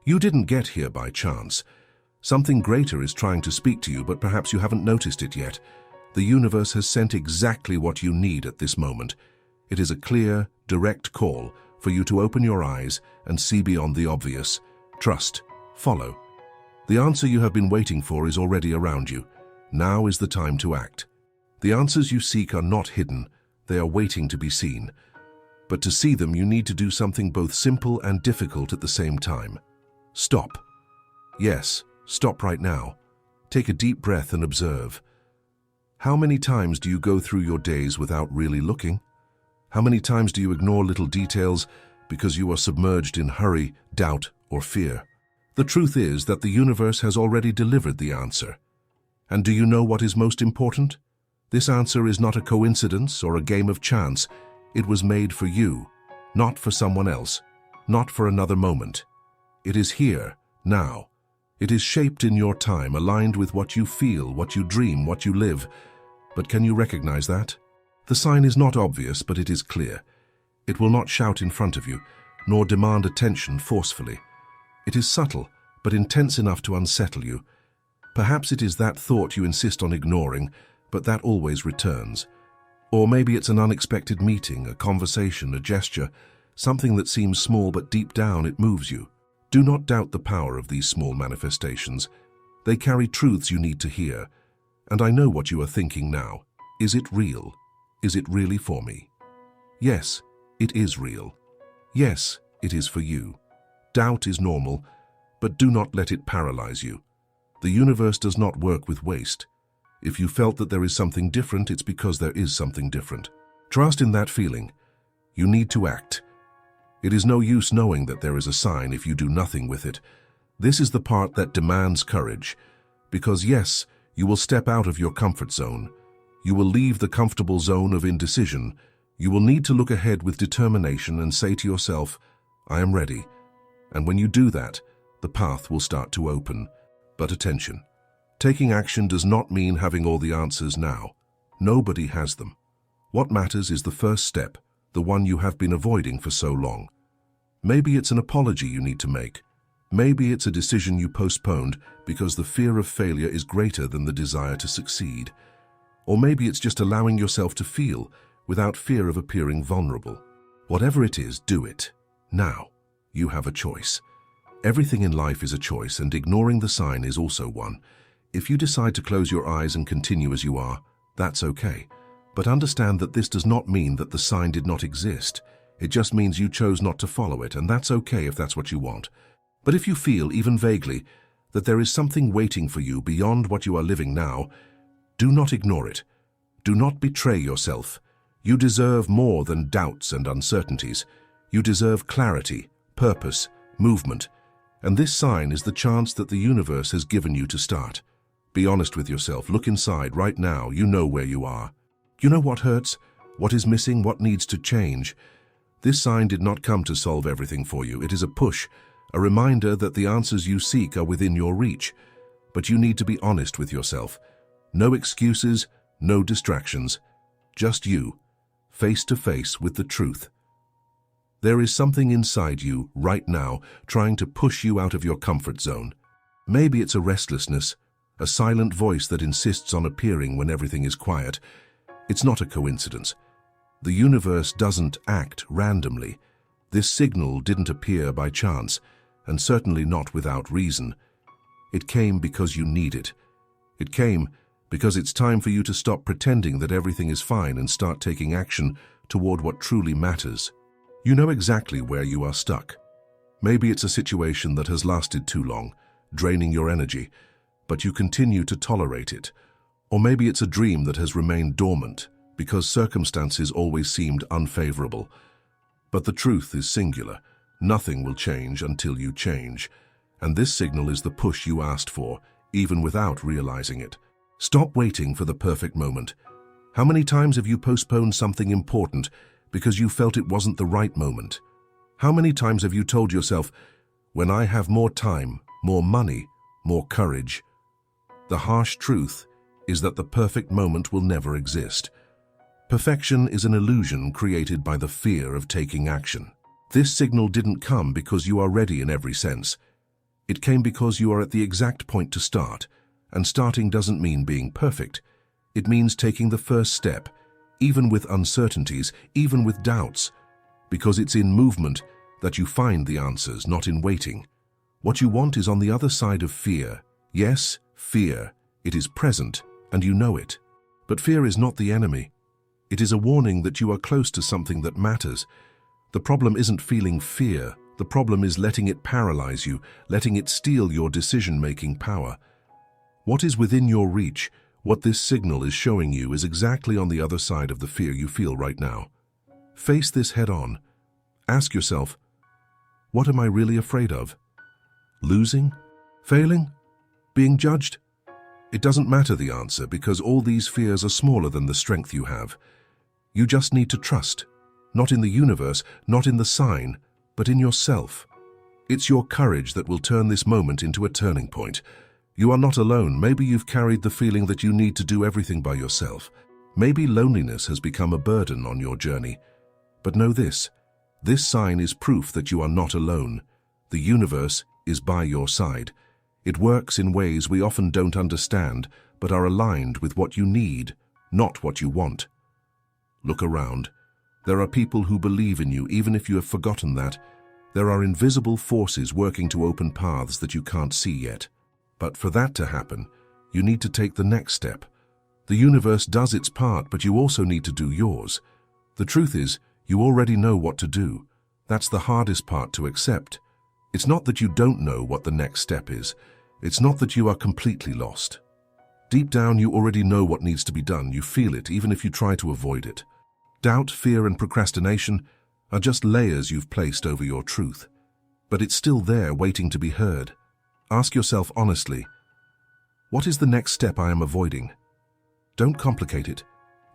You didn't get here by chance. Something greater is trying to speak to you, but perhaps you haven't noticed it yet. The universe has sent exactly what you need at this moment. It is a clear, direct call for you to open your eyes and see beyond the obvious. Trust. Follow. The answer you have been waiting for is already around you. Now is the time to act. The answers you seek are not hidden. They are waiting to be seen. But to see them, you need to do something both simple and difficult at the same time. Stop. Yes, stop right now. Take a deep breath and observe. How many times do you go through your days without really looking? How many times do you ignore little details because you are submerged in hurry, doubt, or fear? The truth is that the universe has already delivered the answer. And do you know what is most important? This answer is not a coincidence or a game of chance. It was made for you, not for someone else, not for another moment. It is here, now. It is shaped in your time, aligned with what you feel, what you dream, what you live. But can you recognize that? The sign is not obvious, but it is clear. It will not shout in front of you, nor demand attention forcefully. It is subtle, but intense enough to unsettle you. Perhaps it is that thought you insist on ignoring, but that always returns. Or maybe it's an unexpected meeting, a conversation, a gesture, something that seems small but deep down it moves you. Do not doubt the power of these small manifestations. They carry truths you need to hear. And I know what you are thinking now. Is it real? Is it really for me? Yes, it is real. Yes, it is for you. Doubt is normal, but do not let it paralyze you. The universe does not work with waste. If you felt that there is something different, it's because there is something different. Trust in that feeling. You need to act. It is no use knowing that there is a sign if you do nothing with it. This is the part that demands courage. Because yes, you will step out of your comfort zone. You will leave the comfortable zone of indecision. You will need to look ahead with determination and say to yourself, I am ready. And when you do that, the path will start to open. But attention. Taking action does not mean having all the answers now. Nobody has them. What matters is the first step, the one you have been avoiding for so long. Maybe it's an apology you need to make. Maybe it's a decision you postponed because the fear of failure is greater than the desire to succeed. Or maybe it's just allowing yourself to feel without fear of appearing vulnerable. Whatever it is, do it. Now, you have a choice. Everything in life is a choice, and ignoring the sign is also one. If you decide to close your eyes and continue as you are, that's okay. But understand that this does not mean that the sign did not exist. It just means you chose not to follow it, and that's okay if that's what you want. But if you feel, even vaguely, that there is something waiting for you beyond what you are living now, do not ignore it. Do not betray yourself. You deserve more than doubts and uncertainties. You deserve clarity, purpose, movement. And this sign is the chance that the universe has given you to start. Be honest with yourself. Look inside right now. You know where you are. You know what hurts, what is missing, what needs to change. This sign did not come to solve everything for you. It is a push, a reminder that the answers you seek are within your reach. But you need to be honest with yourself. No excuses, no distractions. Just you, face to face with the truth. There is something inside you right now trying to push you out of your comfort zone. Maybe it's a restlessness, a silent voice that insists on appearing when everything is quiet. It's not a coincidence. The universe doesn't act randomly. This signal didn't appear by chance, and certainly not without reason. It came because you need it. It came because it's time for you to stop pretending that everything is fine and start taking action toward what truly matters. You know exactly where you are stuck. Maybe it's a situation that has lasted too long, draining your energy, but you continue to tolerate it. Or maybe it's a dream that has remained dormant because circumstances always seemed unfavorable. But the truth is singular. Nothing will change until you change. And this signal is the push you asked for, even without realizing it. Stop waiting for the perfect moment. How many times have you postponed something important because you felt it wasn't the right moment? How many times have you told yourself, when I have more time, more money, more courage? The harsh truth is that the perfect moment will never exist. Perfection is an illusion created by the fear of taking action. This signal didn't come because you are ready in every sense. It came because you are at the exact point to start, and starting doesn't mean being perfect. It means taking the first step, even with uncertainties, even with doubts, because it's in movement that you find the answers, not in waiting. What you want is on the other side of fear. Yes, fear. It is present, and you know it. But fear is not the enemy. It is a warning that you are close to something that matters. The problem isn't feeling fear. The problem is letting it paralyze you, letting it steal your decision-making power. What is within your reach, what this signal is showing you, is exactly on the other side of the fear you feel right now. Face this head-on. Ask yourself, what am I really afraid of? Losing? Failing? Being judged? It doesn't matter the answer, because all these fears are smaller than the strength you have. You just need to trust, not in the universe, not in the sign, but in yourself. It's your courage that will turn this moment into a turning point. You are not alone. Maybe you've carried the feeling that you need to do everything by yourself. Maybe loneliness has become a burden on your journey. But know this sign is proof that you are not alone. The universe is by your side. It works in ways we often don't understand, but are aligned with what you need, not what you want. Look around. There are people who believe in you, even if you have forgotten that. There are invisible forces working to open paths that you can't see yet. But for that to happen, you need to take the next step. The universe does its part, but you also need to do yours. The truth is, you already know what to do. That's the hardest part to accept. It's not that you don't know what the next step is. It's not that you are completely lost. Deep down, you already know what needs to be done. You feel it, even if you try to avoid it. Doubt, fear, and procrastination are just layers you've placed over your truth. But it's still there, waiting to be heard. Ask yourself honestly, what is the next step I am avoiding? Don't complicate it.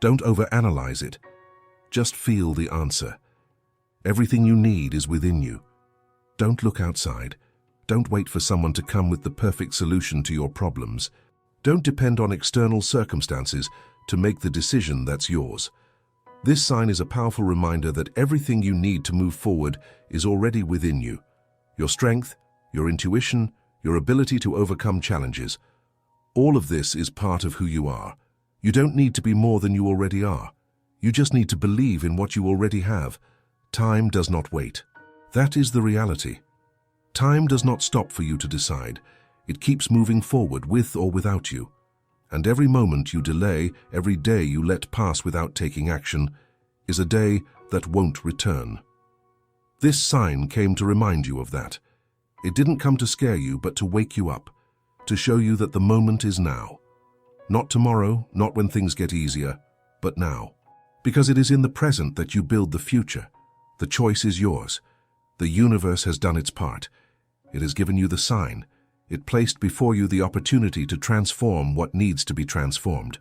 Don't overanalyze it. Just feel the answer. Everything you need is within you. Don't look outside. Don't wait for someone to come with the perfect solution to your problems. Don't depend on external circumstances to make the decision that's yours. This sign is a powerful reminder that everything you need to move forward is already within you. Your strength, your intuition, your ability to overcome challenges. All of this is part of who you are. You don't need to be more than you already are. You just need to believe in what you already have. Time does not wait. That is the reality. Time does not stop for you to decide. It keeps moving forward with or without you. And every moment you delay, every day you let pass without taking action, is a day that won't return. This sign came to remind you of that. It didn't come to scare you, but to wake you up, to show you that the moment is now. Not tomorrow, not when things get easier, but now. Because it is in the present that you build the future. The choice is yours. The universe has done its part. It has given you the sign. It placed before you the opportunity to transform what needs to be transformed.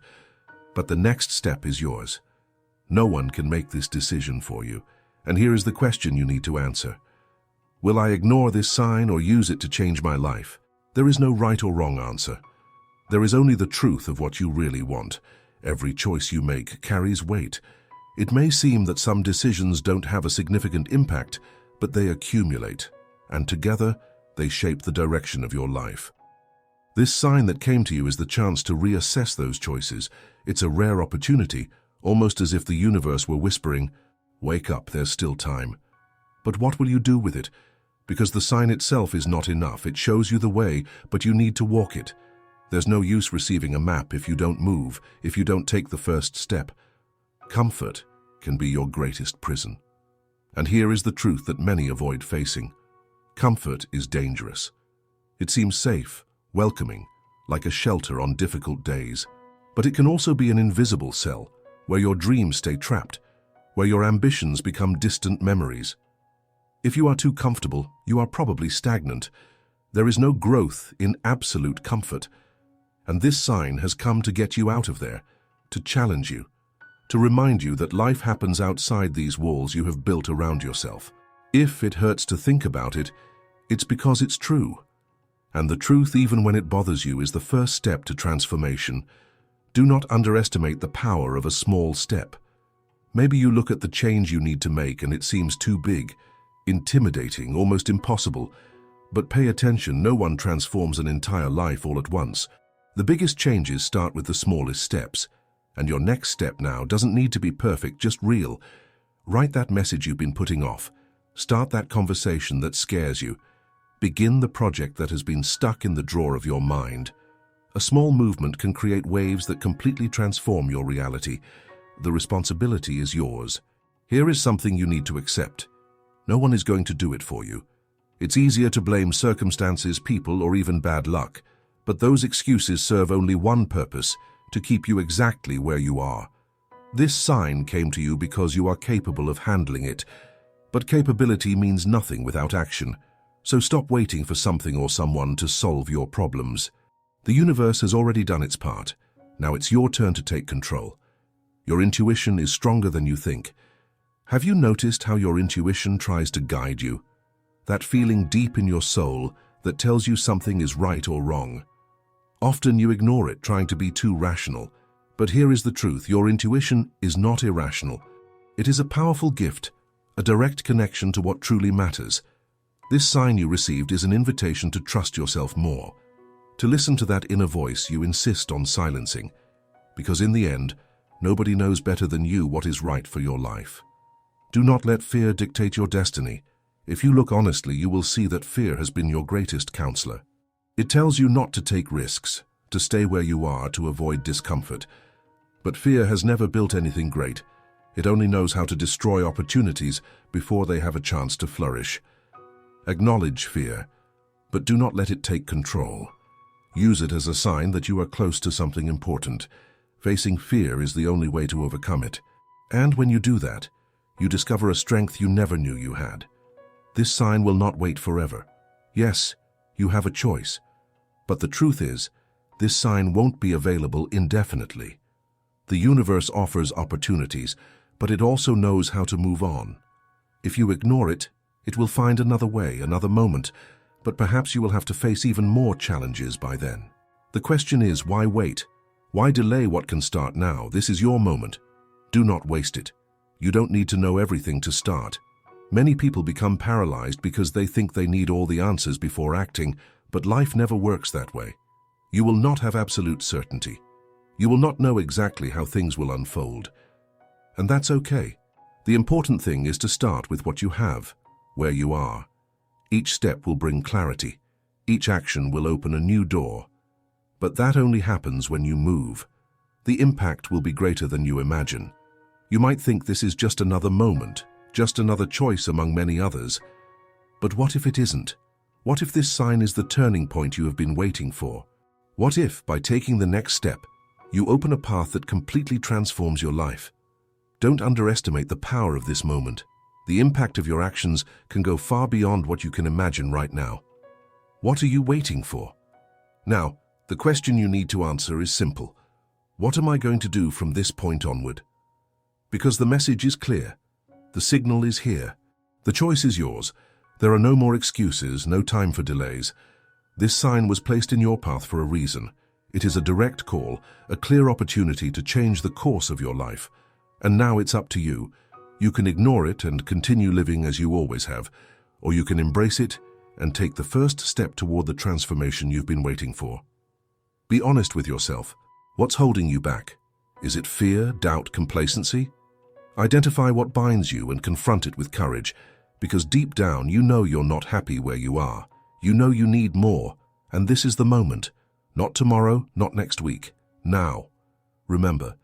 But the next step is yours. No one can make this decision for you. And here is the question you need to answer. Will I ignore this sign or use it to change my life? There is no right or wrong answer. There is only the truth of what you really want. Every choice you make carries weight. It may seem that some decisions don't have a significant impact, but they accumulate, and together they shape the direction of your life. This sign that came to you is the chance to reassess those choices. It's a rare opportunity, almost as if the universe were whispering, "Wake up, there's still time." But what will you do with it? Because the sign itself is not enough. It shows you the way, but you need to walk it. There's no use receiving a map if you don't move, if you don't take the first step. Comfort can be your greatest prison. And here is the truth that many avoid facing. Comfort is dangerous. It seems safe, welcoming, like a shelter on difficult days. But it can also be an invisible cell, where your dreams stay trapped, where your ambitions become distant memories. If you are too comfortable, you are probably stagnant. There is no growth in absolute comfort. And this sign has come to get you out of there, to challenge you, to remind you that life happens outside these walls you have built around yourself. If it hurts to think about it, it's because it's true. And the truth, even when it bothers you, is the first step to transformation. Do not underestimate the power of a small step. Maybe you look at the change you need to make and it seems too big, intimidating, almost impossible. But pay attention, no one transforms an entire life all at once. The biggest changes start with the smallest steps. And your next step now doesn't need to be perfect, just real. Write that message you've been putting off. Start that conversation that scares you. Begin the project that has been stuck in the drawer of your mind. A small movement can create waves that completely transform your reality. The responsibility is yours. Here is something you need to accept. No one is going to do it for you. It's easier to blame circumstances, people, or even bad luck. But those excuses serve only one purpose: to keep you exactly where you are. This sign came to you because you are capable of handling it. But capability means nothing without action. So stop waiting for something or someone to solve your problems. The universe has already done its part. Now it's your turn to take control. Your intuition is stronger than you think. Have you noticed how your intuition tries to guide you? That feeling deep in your soul that tells you something is right or wrong. Often you ignore it, trying to be too rational. But here is the truth: your intuition is not irrational. It is a powerful gift, a direct connection to what truly matters. This sign you received is an invitation to trust yourself more, to listen to that inner voice you insist on silencing. Because in the end, nobody knows better than you what is right for your life. Do not let fear dictate your destiny. If you look honestly, you will see that fear has been your greatest counselor. It tells you not to take risks, to stay where you are, to avoid discomfort. But fear has never built anything great. It only knows how to destroy opportunities before they have a chance to flourish. Acknowledge fear, but do not let it take control. Use it as a sign that you are close to something important. Facing fear is the only way to overcome it. And when you do that, you discover a strength you never knew you had. This sign will not wait forever. Yes, you have a choice. But the truth is, this sign won't be available indefinitely. The universe offers opportunities, but it also knows how to move on. If you ignore it, it will find another way, another moment, but perhaps you will have to face even more challenges by then. The question is, why wait? Why delay what can start now? This is your moment. Do not waste it. You don't need to know everything to start. Many people become paralyzed because they think they need all the answers before acting, but life never works that way. You will not have absolute certainty. You will not know exactly how things will unfold. And that's okay. The important thing is to start with what you have, where you are. Each step will bring clarity. Each action will open a new door. But that only happens when you move. The impact will be greater than you imagine. You might think this is just another moment, just another choice among many others. But what if it isn't? What if this sign is the turning point you have been waiting for? What if, by taking the next step, you open a path that completely transforms your life? Don't underestimate the power of this moment. The impact of your actions can go far beyond what you can imagine right now. What are you waiting for? Now, the question you need to answer is simple. What am I going to do from this point onward? Because the message is clear. The signal is here. The choice is yours. There are no more excuses, no time for delays. This sign was placed in your path for a reason. It is a direct call, a clear opportunity to change the course of your life. And now it's up to you. You can ignore it and continue living as you always have, or you can embrace it and take the first step toward the transformation you've been waiting for. Be honest with yourself. What's holding you back? Is it fear, doubt, complacency? Identify what binds you and confront it with courage, because deep down you know you're not happy where you are. You know you need more, and this is the moment. Not tomorrow, not next week. Now. Remember,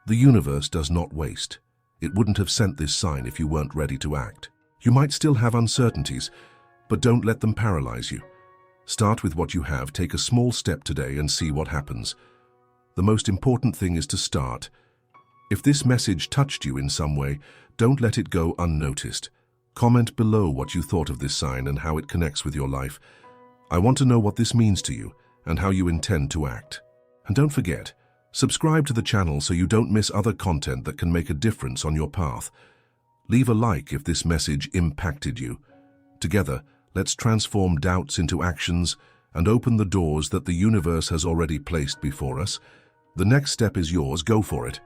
the universe does not waste. It wouldn't have sent this sign if you weren't ready to act. You might still have uncertainties, but don't let them paralyze you. Start with what you have, take a small step today and see what happens. The most important thing is to start. If this message touched you in some way, don't let it go unnoticed. Comment below what you thought of this sign and how it connects with your life. I want to know what this means to you and how you intend to act. And don't forget, subscribe to the channel so you don't miss other content that can make a difference on your path. Leave a like if this message impacted you. Together, let's transform doubts into actions and open the doors that the universe has already placed before us. The next step is yours. Go for it.